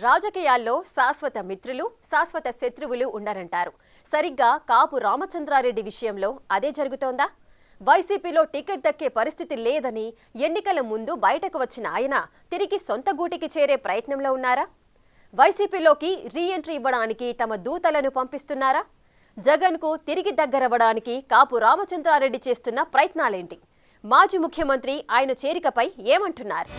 రాజకీయాల్లో శాశ్వత మిత్రులు, శాశ్వత శత్రువులు ఉండరంటారు. సరిగ్గా కాపు రామచంద్రారెడ్డి విషయంలో అదే జరుగుతోందా? వైసీపీలో టికెట్ దక్కే పరిస్థితి లేదని ఎన్నికల ముందు బయటకు వచ్చిన ఆయన తిరిగి సొంత గూటికి చేరే ప్రయత్నంలో ఉన్నారా? వైసీపీలోకి రీఎంట్రీ ఇవ్వడానికి తమ దూతలను పంపిస్తున్నారా? జగన్కు తిరిగి దగ్గరవ్వడానికి కాపు రామచంద్రారెడ్డి చేస్తున్న ప్రయత్నాలేంటి? మాజీ ముఖ్యమంత్రి ఆయన చేరికపై ఏమంటున్నారు?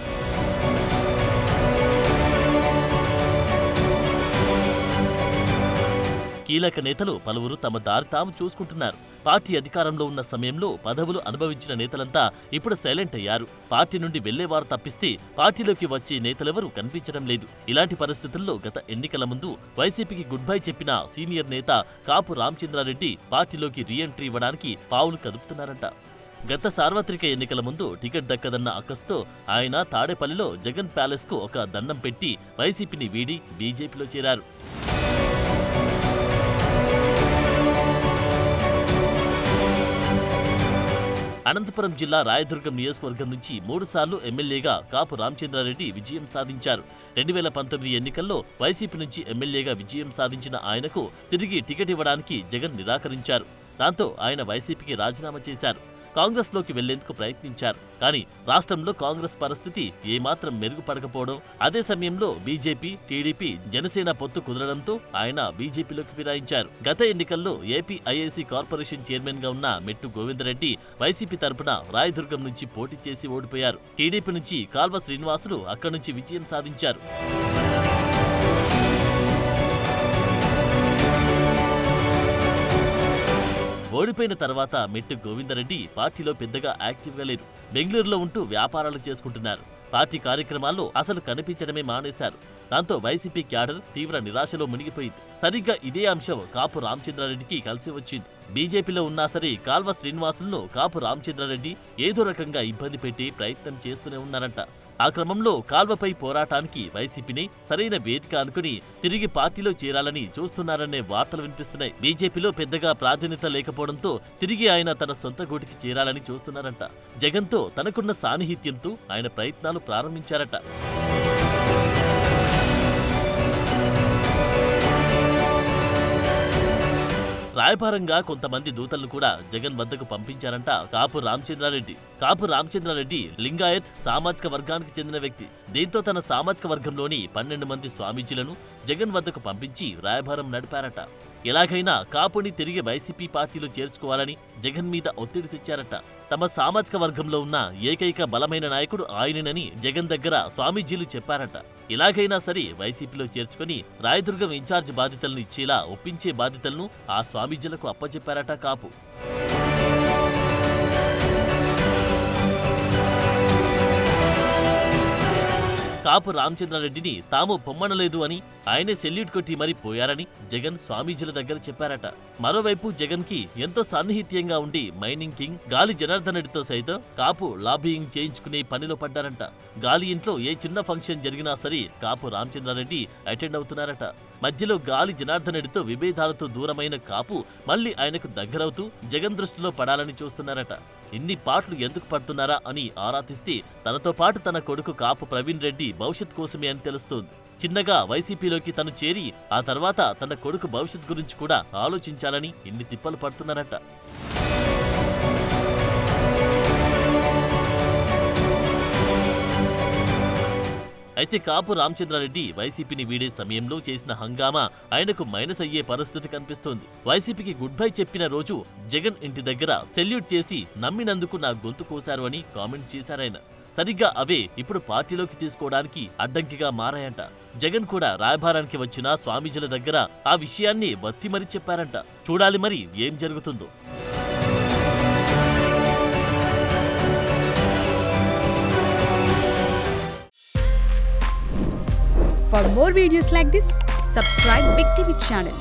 కీలక నేతలు పలువురు తమ దారి తాము చూసుకుంటున్నారు. పార్టీ అధికారంలో ఉన్న సమయంలో పదవులు అనుభవించిన నేతలంతా ఇప్పుడు సైలెంట్ అయ్యారు. పార్టీ నుండి వెళ్లేవారు తప్పిస్తే పార్టీలోకి వచ్చే నేతలెవరూ కనిపించడం లేదు. ఇలాంటి పరిస్థితుల్లో గత ఎన్నికల ముందు వైసీపీకి గుడ్ బై చెప్పిన సీనియర్ నేత కాపు రామచంద్రారెడ్డి పార్టీలోకి రీఎంట్రీ ఇవ్వడానికి పావులు కదుపుతున్నారంట. గత సార్వత్రిక ఎన్నికల ముందు టికెట్ దక్కదన్న అక్కస్తో ఆయన తాడేపల్లిలో జగన్ ప్యాలెస్ కు ఒక దండం పెట్టి వైసీపీని వీడి బీజేపీలో చేరారు. అనంతపురం జిల్లా రాయదుర్గం నియోజకవర్గం నుంచి 3 సార్లు ఎమ్మెల్యేగా కాపు రామచంద్రారెడ్డి విజయం సాధించారు. 2019 ఎన్నికల్లో వైసీపీ నుంచి ఎమ్మెల్యేగా విజయం సాధించిన ఆయనకు తిరిగి టికెట్ ఇవ్వడానికి జగన్ నిరాకరించారు. దాంతో ఆయన వైసీపీకి రాజీనామా చేశారు. కాంగ్రెస్లోకి వెళ్లేందుకు ప్రయత్నించారు. కానీ రాష్ట్రంలో కాంగ్రెస్ పరిస్థితి ఏమాత్రం మెరుగుపడకపోవడం, అదే సమయంలో బీజేపీ, టీడీపీ, జనసేన పొత్తు కుదరడంతో ఆయన బీజేపీలోకి ఫిరాయించారు. గత ఎన్నికల్లో ఏపీ ఐఐసీ కార్పొరేషన్ చైర్మన్ గా ఉన్న మెట్టు గోవిందరెడ్డి వైసీపీ తరపున రాయదుర్గం నుంచి పోటీ చేసి ఓడిపోయారు. టీడీపీ నుంచి కాల్వ శ్రీనివాసులు అక్కడి నుంచి విజయం సాధించారు. ఓడిపోయిన తర్వాత మెట్టు గోవిందరెడ్డి పార్టీలో పెద్దగా యాక్టివ్గా లేరు. బెంగళూరులో ఉంటూ వ్యాపారాలు చేసుకుంటున్నారు. పార్టీ కార్యక్రమాల్లో అసలు కనిపించడమే మానేశారు. దాంతో వైసీపీ క్యాడర్ తీవ్ర నిరాశలో మునిగిపోయింది. సరిగ్గా ఇదే అంశం కాపు రామచంద్రారెడ్డికి కలిసి వచ్చింది. బీజేపీలో ఉన్నా సరే కాల్వ శ్రీనివాసులను కాపు రామచంద్రారెడ్డి ఏదో రకంగా ఇబ్బంది పెట్టి ప్రయత్నం చేస్తూనే ఉన్నారంట. ఆ క్రమంలో కాల్వపై పోరాటానికి వైసీపీని సరైన వేదిక అనుకుని తిరిగి పార్టీలో చేరాలని చూస్తున్నారనే వార్తలు వినిపిస్తున్నాయి. బీజేపీలో పెద్దగా ప్రాధాన్యత లేకపోవడంతో తిరిగి ఆయన తన సొంత గూటికి చేరాలని చూస్తున్నారంట. జగన్తో తనకున్న సాన్నిహిత్యంతో ఆయన ప్రయత్నాలు ప్రారంభించారట. రాయబారంగా కొంతమంది దూతలను కూడా జగన్ వద్దకు పంపించారంట కాపు రామచంద్రారెడ్డి లింగాయత్ సామాజిక వర్గానికి చెందిన వ్యక్తి. దీంతో తన సామాజిక వర్గంలోని 12 మంది స్వామీజీలను జగన్ వద్దకు పంపించి రాయబారం నడిపారట. ఎలాగైనా కాపుని తిరిగి వైసీపీ పార్టీలో చేర్చుకోవాలని జగన్ మీద ఒత్తిడి తెచ్చారట. తమ సామాజిక వర్గంలో ఉన్న ఏకైక బలమైన నాయకుడు ఆయననని జగన్ దగ్గర స్వామీజీలు చెప్పారట. ఎలాగైనా సరే వైసీపీలో చేర్చుకుని రాయదుర్గం ఇన్ఛార్జ్ బాధ్యతలను ఇచ్చేలా ఒప్పించే బాధ్యతలను ఆ స్వామీజీలకు అప్పచెప్పారట కాపు. కాపు రామచంద్రారెడ్డిని తాము పొమ్మనలేదు అని ఆయనే సెల్యూట్ కొట్టి మరీ పోయారని జగన్ స్వామీజీల దగ్గర చెప్పారట. మరోవైపు జగన్ కి ఎంతో సాన్నిహిత్యంగా ఉండి మైనింగ్ కింగ్ గాలి జనార్దన్ రెడ్డితో సైతం కాపు లాబియింగ్ చేయించుకునే పనిలో పడ్డారంట. గాలి ఇంట్లో ఏ చిన్న ఫంక్షన్ జరిగినా సరే కాపు రామచంద్రారెడ్డి అటెండ్ అవుతున్నారట. మధ్యలో గాలి జనార్దన్ రెడ్డితో విభేదాలతో దూరమైన కాపు మళ్లీ ఆయనకు దగ్గరవుతూ జగన్ దృష్టిలో పడాలని చూస్తున్నారట. ఇన్ని పాటలు ఎందుకు పడుతున్నారా అని ఆరా తీస్తే తనతో పాటు తన కొడుకు కాపు ప్రవీణ్ రెడ్డి భవిష్యత్ కోసమే అని తెలుస్తోంది. చిన్నగా వైసీపీలోకి తను చేరి ఆ తర్వాత తన కొడుకు భవిష్యత్ గురించి కూడా ఆలోచించాలని ఇన్ని తిప్పలు పడుతున్నారట. అయితే కాపు రామచంద్రారెడ్డి వైసీపీని వీడే సమయంలో చేసిన హంగామా ఆయనకు మైనస్ అయ్యే పరిస్థితి కనిపిస్తోంది. వైసీపీకి గుడ్ బై చెప్పిన రోజు జగన్ ఇంటి దగ్గర సెల్యూట్ చేసి నమ్మినందుకు నా గొంతు కోశారు అని కామెంట్ చేశారాయన. సరిగ్గా అవే ఇప్పుడు పార్టీలోకి తీసుకోవడానికి అడ్డంకిగా మారాయంట. జగన్ కూడా రాయబారానికి వచ్చిన స్వామీజీల దగ్గర ఆ విషయాన్ని వత్తి మరీ చెప్పారంట. చూడాలి మరి ఏం జరుగుతుందో. For more videos like this, subscribe Big TV channel.